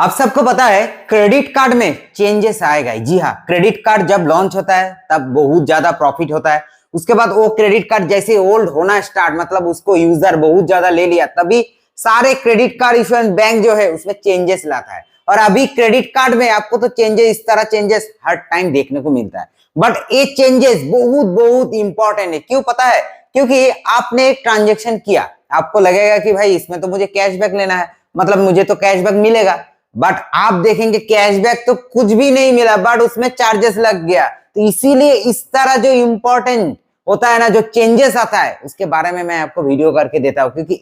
अब सबको पता है क्रेडिट कार्ड में चेंजेस आएगा। जी हाँ, क्रेडिट कार्ड जब लॉन्च होता है तब बहुत ज्यादा प्रॉफिट होता है। उसके बाद वो क्रेडिट कार्ड जैसे ओल्ड होना स्टार्ट, मतलब उसको यूजर बहुत ज्यादा ले लिया, तभी सारे क्रेडिट कार्ड इश्यूएंस बैंक जो है उसमें चेंजेस लाता है। और अभी क्रेडिट कार्ड में आपको तो चेंजेस, इस तरह चेंजेस हर टाइम देखने को मिलता है। बट ये चेंजेस बहुत बहुत इंपॉर्टेंट है। क्यों पता है? क्योंकि आपने एक ट्रांजेक्शन किया, आपको लगेगा कि भाई इसमें तो मुझे कैशबैक लेना है, मतलब मुझे तो कैशबैक मिलेगा। बट आप देखेंगे कैशबैक तो कुछ भी नहीं मिला, बट उसमें चार्जेस लग गया। तो इसीलिए इस तरह जो इंपॉर्टेंट होता है ना, जो चेंजेस आता है, उसके बारे में मैं आपको वीडियो करके देता हूं। क्योंकि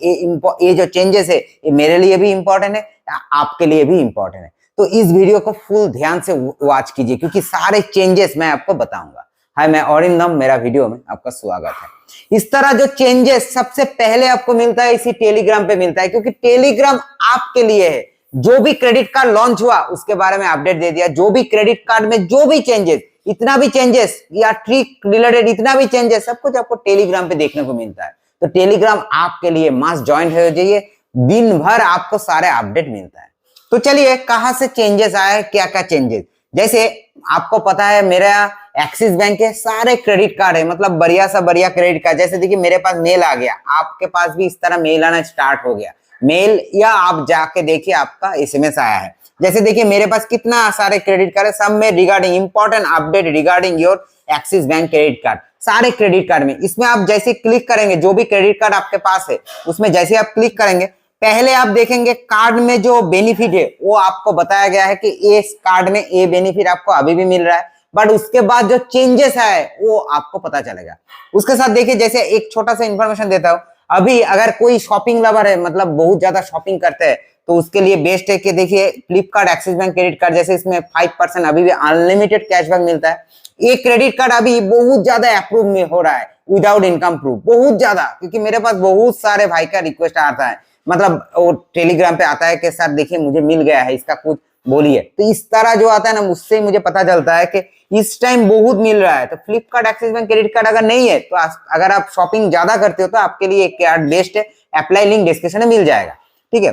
ये जो चेंजेस है ये मेरे लिए भी इंपॉर्टेंट है, आपके लिए भी इंपॉर्टेंट है। तो इस वीडियो को फुल ध्यान से वॉच कीजिए, क्योंकि सारे चेंजेस मैं आपको बताऊंगा। हाय, मैं अरिंदम, मेरा वीडियो में आपका स्वागत है। इस तरह जो चेंजेस सबसे पहले आपको मिलता है इसी टेलीग्राम पे मिलता है, क्योंकि टेलीग्राम आपके लिए है। जो भी क्रेडिट कार्ड लॉन्च हुआ उसके बारे में अपडेट दे दिया, जो भी क्रेडिट कार्ड में जो भी चेंजेस, इतना भी चेंजेस या ट्रिक रिलेटेड इतना भी चेंजेस, सब कुछ आपको टेलीग्राम पे देखने को मिलता है। तो टेलीग्राम आपके लिए मस्ट ज्वाइन हो जाइए, दिन भर आपको सारे अपडेट मिलता है। तो चलिए, कहां से चेंजेस आया है, क्या क्या चेंजेस। जैसे आपको पता है मेरा एक्सिस बैंक के सारे क्रेडिट कार्ड है, मतलब बढ़िया सा बढ़िया क्रेडिट कार्ड। जैसे देखिए मेरे पास मेल आ गया, आपके पास भी इस तरह मेल आना स्टार्ट हो गया। मेल या आप जाके देखिए आपका एसएमएस आया है। जैसे देखिए मेरे पास कितना सारे क्रेडिट कार्ड है, सब में regarding important update regarding your axis bank credit card, सारे क्रेडिट कार्ड में। इसमें आप जैसे क्लिक करेंगे, जो भी क्रेडिट कार्ड आपके पास है उसमें जैसे आप क्लिक करेंगे, पहले आप देखेंगे कार्ड में जो बेनिफिट है वो आपको बताया गया है कि इस कार्ड में ये बेनिफिट आपको अभी भी मिल रहा है। बट उसके बाद जो चेंजेस है वो आपको पता चलेगा। उसके साथ देखिए, जैसे एक छोटा सा इंफॉर्मेशन देता हूं, अभी अगर कोई शॉपिंग लवर है, मतलब बहुत ज्यादा शॉपिंग करते हैं, तो उसके लिए बेस्ट है कि देखिए Flipkart axis bank credit card, जैसे इसमें 5% अभी भी अनलिमिटेड कैशबैक मिलता है। ये क्रेडिट कार्ड अभी बहुत ज्यादा अप्रूव में हो रहा है विदाउट इनकम प्रूफ, बहुत ज्यादा। क्योंकि मेरे पास बहुत सारे भाई का रिक्वेस्ट आता है, मतलब वो टेलीग्राम पे आता है कि सर देखिए मुझे मिल गया है, इसका कुछ बोलिए। तो इस तरह जो आता है ना, मुझसे मुझे पता चलता है कि इस टाइम बहुत मिल रहा है। तो Flipkart axis bank credit card अगर नहीं है, तो अगर आप शॉपिंग ज्यादा करते हो तो आपके लिए एक कार्ड बेस्ट है। अप्लाई लिंक डिस्क्रिप्शन में मिल जाएगा, ठीक है।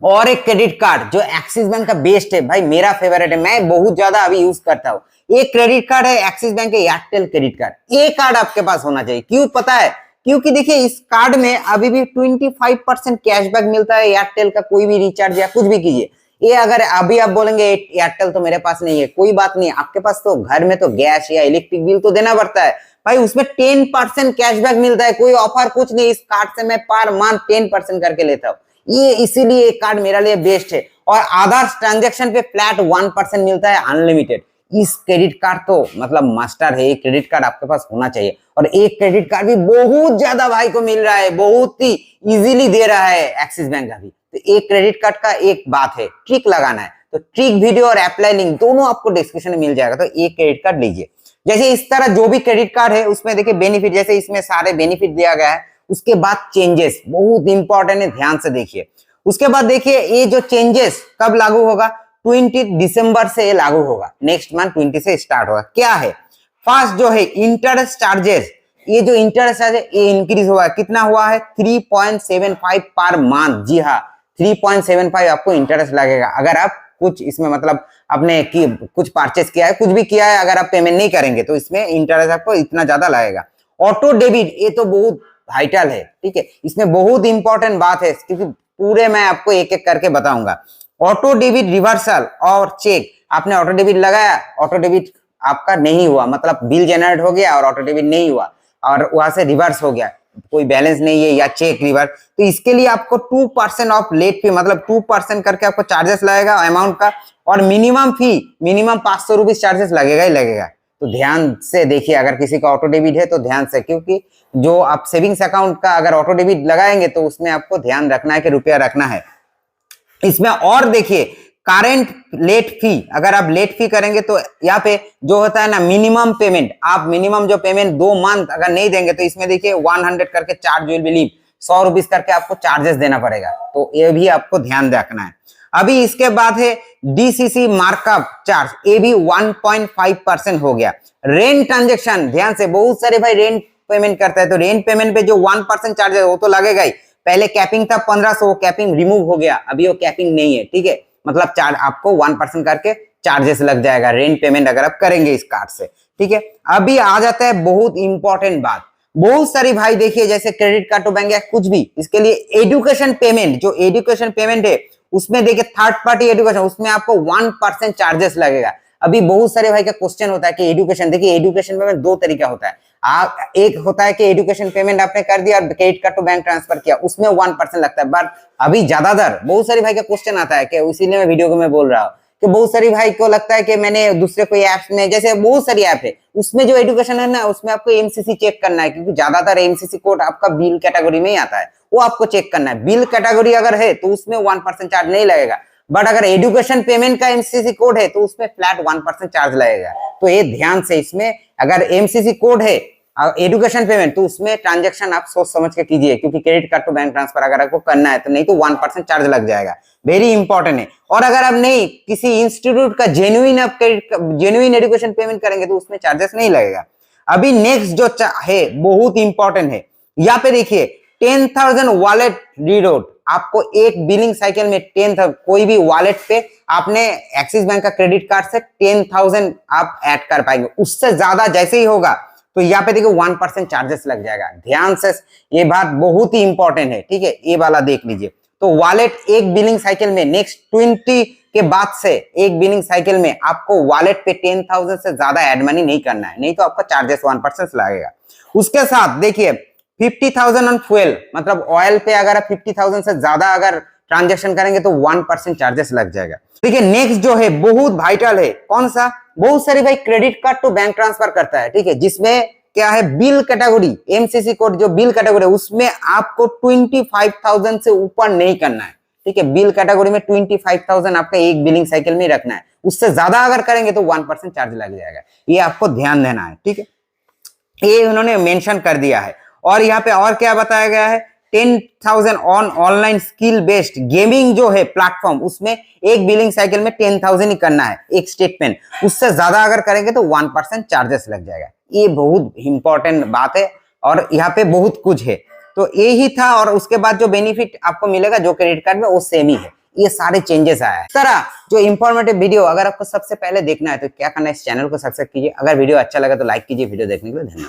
और एक क्रेडिट कार्ड जो एक्सिस बैंक का बेस्ट है, भाई मेरा फेवरेट है, मैं बहुत ज्यादा अभी यूज करता हूँ। एक क्रेडिट कार्ड है एक्सिस बैंक के एयरटेल क्रेडिट कार्ड। ये कार्ड आपके पास होना चाहिए। क्यों पता है? क्योंकि देखिए इस कार्ड में अभी भी 25% कैशबैक मिलता है। एयरटेल का कोई भी रिचार्ज या कुछ भी कीजिए, ये अगर अभी आप बोलेंगे एयरटेल तो मेरे पास नहीं है, कोई बात नहीं, आपके पास तो घर में तो गैस या इलेक्ट्रिक बिल तो देना पड़ता है भाई, उसमें 10% कैशबैक मिलता है। कोई ऑफर कुछ नहीं, इस कार्ड से मैं पर मंथ 10% करके लेता हूँ। ये इसीलिए ये कार्ड मेरा लिए बेस्ट है। और आधार ट्रांजेक्शन पे फ्लैट 1% मिलता है अनलिमिटेड। इस क्रेडिट कार्ड तो मतलब मास्टर है, एक क्रेडिट कार्ड आपके पास होना चाहिए। और एक क्रेडिट कार्ड भी बहुत ज्यादा भाई को मिल रहा है, बहुत ही इजीली दे रहा है एक्सिस बैंक अभी। तो एक क्रेडिट कार्ड का एक बात है, ट्रिक लगाना है। तो ट्रिक वीडियो और अप्लाई लिंक दोनों आपको डिस्क्रिप्शन में मिल जाएगा। तो एक क्रेडिट कार्ड लीजिए। जैसे इस तरह जो भी क्रेडिट कार्ड है उसमें देखिए बेनिफिट, जैसे इसमें सारे बेनिफिट दिया गया है। उसके बाद चेंजेस बहुत इंपॉर्टेंट है, ध्यान से देखिए। उसके बाद देखिए ये जो चेंजेस कब लागू होगा, 20 दिसंबर से लागू होगा। नेक्स्ट मंथ 20 से स्टार्ट होगा। क्या है? फर्स्ट जो है इंटरेस्ट चार्जेस, ये जो इंटरेस्ट है ये इंक्रीज हुआ है। कितना हुआ है? 3.75 पर मंथ। जी हाँ, 3.75 आपको इंटरेस्ट लगेगा अगर आप कुछ इसमें मतलब आपने कुछ परचेस किया है, कुछ भी किया है, अगर आप पेमेंट नहीं करेंगे तो इसमें इंटरेस्ट आपको इतना ज्यादा लगेगा। ऑटो डेबिट, ये तो बहुत वाइटल है, ठीक है। इसमें बहुत इंपॉर्टेंट बात है, क्योंकि पूरे मैं आपको एक एक करके बताऊंगा। ऑटो डेबिट रिवर्सल और चेक, आपने ऑटो डेबिट लगाया, ऑटो डेबिट आपका नहीं हुआ, मतलब बिल जनरेट हो गया और ऑटो डेबिट नहीं हुआ और वहां से रिवर्स हो गया, कोई बैलेंस नहीं है या चेक रिवर्स, तो इसके लिए आपको 2% ऑफ लेट फी, मतलब 2% करके आपको चार्जेस लगेगा अमाउंट का। और मिनिमम फी, मिनिमम 500 रुपीज चार्जेस लगेगा ही लगेगा। तो ध्यान से देखिए, अगर किसी का ऑटो डेबिट है तो ध्यान से, क्योंकि जो आप सेविंग्स अकाउंट का अगर ऑटो डेबिट लगाएंगे तो उसमें आपको ध्यान रखना है कि रुपया रखना है इसमें। और देखिए करंट लेट फी, अगर आप लेट फी करेंगे तो यहाँ पे जो होता है ना मिनिमम पेमेंट, आप मिनिमम जो पेमेंट 2 मंथ अगर नहीं देंगे तो इसमें देखिए 100 करके charge will be leave, 100 rupees करके आपको चार्जेस देना पड़ेगा। तो ये भी आपको ध्यान रखना है। अभी इसके बाद है डीसीसी मार्कअप चार्ज, ये भी 1.5% हो गया। रेंट ट्रांजेक्शन, ध्यान से, बहुत सारे भाई रेंट पेमेंट करता है, तो रेंट पेमेंट पे जो 1% चार्ज है वो तो लगेगा ही। पहले कैपिंग था 1500, कैपिंग रिमूव हो गया, अभी वो कैपिंग नहीं है, ठीक है। मतलब आपको 1% करके चार्जेस लग जाएगा रेंट पेमेंट अगर आप करेंगे इस कार्ड से। ठीक है, अभी आ जाता है बहुत इंपॉर्टेंट बात। बहुत सारी भाई देखिए जैसे क्रेडिट कार्ड टू बैंक या कुछ भी, इसके लिए एजुकेशन पेमेंट, जो एजुकेशन पेमेंट है उसमें देखिए थर्ड पार्टी एजुकेशन, उसमें आपको 1% चार्जेस लगेगा। अभी बहुत सारे भाई का क्वेश्चन होता है कि एजुकेशन, देखिए एजुकेशन पेमेंट दो तरीका होता है। एक होता है कि एजुकेशन पेमेंट आपने कर दिया और credit card to bank transfer किया, उसमें 1% लगता है। बट अभी ज्यादातर बहुत सारी भाई का क्वेश्चन आता है कि इसीलिए मैं वीडियो को मैं बोल रहा हूँ कि बहुत सारी भाई को लगता है कि मैंने दूसरे कोई ऐप्स में, जैसे बहुत सारी ऐप है उसमें जो एजुकेशन है ना उसमें आपको एमसीसी चेक करना है, क्योंकि ज्यादातर एमसीसी कोड आपका बिल कैटेगरी में ही आता है, वो आपको चेक करना है। बिल कैटेगरी अगर है तो उसमें 1% चार्ज नहीं लगेगा, बट अगर एजुकेशन पेमेंट का एमसीसी कोड है तो उसमें फ्लैट 1% चार्ज लगेगा। तो ये ध्यान से, इसमें अगर एमसीसी कोड है एजुकेशन पेमेंट तो उसमें ट्रांजैक्शन आप सोच समझ के कीजिए, क्योंकि credit card to bank transfer अगर आपको करना है तो नहीं तो 1% चार्ज लग जाएगा। वेरी इंपॉर्टेंट है। और अगर आप नहीं किसी इंस्टीट्यूट का जेन्युइन एजुकेशन पेमेंट करेंगे तो उसमें चार्जेस नहीं लगेगा। अभी नेक्स्ट जो है बहुत इंपॉर्टेंट है, यहाँ पे देखिए 10,000 वॉलेट रीलोड, आपको एक बिलिंग साइकिल में 10,000 कोई भी वॉलेट पे आपने एक्सिस बैंक का क्रेडिट कार्ड से 10,000 आप ऐड कर पाएंगे। उससे ज्यादा जैसे ही होगा तो यहाँ पे देखिए 1% चार्जेस लग जाएगा। ध्यान से, ये बात बहुत ही इंपॉर्टेंट है। ठीक है, ये वाला देख लीजिए। तो वॉलेट एक बिलिंग साइकिल में नेक्स्ट 20 के बाद से एक बिलिंग साइकिल में आपको वॉलेट पे 10,000 से ज्यादा एड मनी नहीं करना है, नहीं तो आपका चार्जेस 1% लगेगा। उसके साथ देखिए 50,000 ऑन फ्यूल, मतलब ऑयल पे अगर आप 50,000 से ज्यादा अगर ट्रांजेक्शन करेंगे तो 1% चार्जेस लग जाएगा। देखिए नेक्स्ट जो है बहुत वाइटल है, कौन सा, बहुत सारी भाई credit card to bank transfer करता है। ठीक है, जिसमें क्या है बिल कैटेगरी, एमसीसी कोड जो बिल कैटेगरी है उसमें आपको 25,000 से ऊपर नहीं करना है। ठीक है, बिल कैटेगरी में 25,000 आपका एक बिलिंग साइकिल में रखना है, उससे ज्यादा अगर करेंगे तो 1% चार्ज लग जाएगा। ये आपको ध्यान देना है। ठीक है, ये उन्होंने मेंशन कर दिया है। और यहाँ पे और क्या बताया गया है, 10,000 on online skill based gaming जो है प्लेटफॉर्म, उसमें एक बिलिंग साइकिल में 10,000 ही करना है एक स्टेटमेंट, उससे ज्यादा अगर करेंगे तो 1% चार्जेस लग जाएगा। ये बहुत इंपॉर्टेंट बात है और यहाँ पे बहुत कुछ है। तो यही था, और उसके बाद जो बेनिफिट आपको मिलेगा जो क्रेडिट कार्ड में वो सेम ही है। ये सारे चेंजेस आया है। इस तरह जो इंफॉर्मेटिव वीडियो अगर आपको सबसे पहले देखना है तो क्या करना है, इस चैनल को सब्सक्राइब कीजिए। अगर वीडियो अच्छा लगा तो लाइक कीजिए। वीडियो देखने के लिए धन्यवाद।